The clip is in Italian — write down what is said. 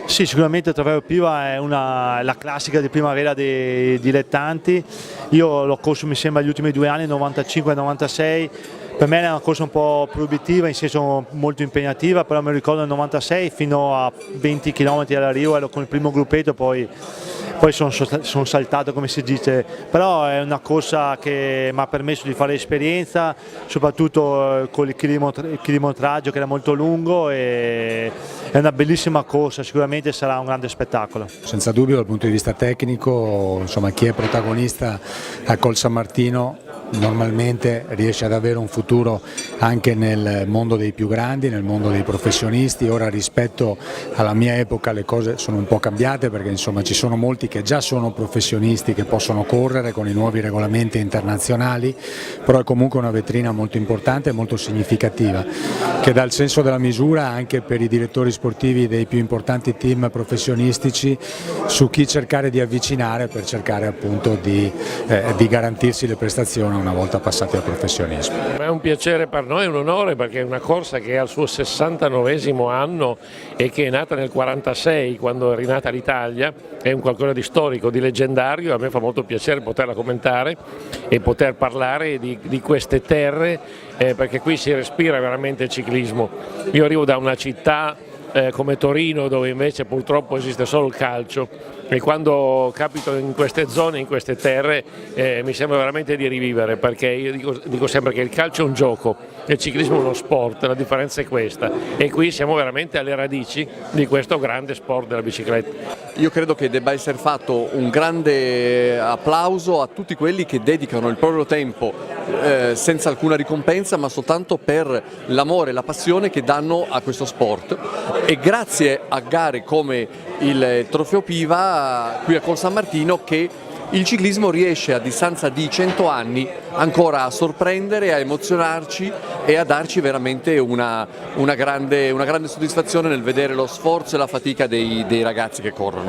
Sì, sicuramente il Trofeo Piva è la classica di primavera dei dilettanti. Io l'ho corso mi sembra gli ultimi 2 anni, 95 e 96. Per me è una corsa un po' proibitiva, in senso molto impegnativa, però mi ricordo nel 96 fino a 20 km all'arrivo ero con il primo gruppetto, poi sono saltato, come si dice, però è una corsa che mi ha permesso di fare esperienza, soprattutto con il chilometraggio che era molto lungo, e è una bellissima corsa, sicuramente sarà un grande spettacolo. Senza dubbio dal punto di vista tecnico, insomma, chi è protagonista a Col San Martino normalmente riesce ad avere un futuro anche nel mondo dei più grandi, nel mondo dei professionisti. Ora rispetto alla mia epoca le cose sono un po' cambiate, perché insomma ci sono molti che già sono professionisti che possono correre con i nuovi regolamenti internazionali, però è comunque una vetrina molto importante e molto significativa che dà il senso della misura anche per i direttori sportivi dei più importanti team professionistici su chi cercare di avvicinare per cercare appunto di garantirsi le prestazioni una volta passati al professionismo. È un piacere per noi, è un onore, perché è una corsa che è al suo 69esimo anno e che è nata nel 46 quando è rinata l'Italia, è un qualcosa di storico, di leggendario. A me fa molto piacere poterla commentare e poter parlare di queste terre, perché qui si respira veramente il ciclismo. Io arrivo da una città come Torino, dove invece purtroppo esiste solo il calcio, e quando capito in queste zone, in queste terre, mi sembra veramente di rivivere, perché io dico sempre che il calcio è un gioco, il ciclismo è uno sport, la differenza è questa, e qui siamo veramente alle radici di questo grande sport della bicicletta. Io credo che debba essere fatto un grande applauso a tutti quelli che dedicano il proprio tempo senza alcuna ricompensa, ma soltanto per l'amore e la passione che danno a questo sport, e grazie a gare come il Trofeo Piva qui a Col San Martino che il ciclismo riesce a distanza di 100 anni ancora a sorprendere, a emozionarci e a darci veramente una grande soddisfazione nel vedere lo sforzo e la fatica dei ragazzi che corrono.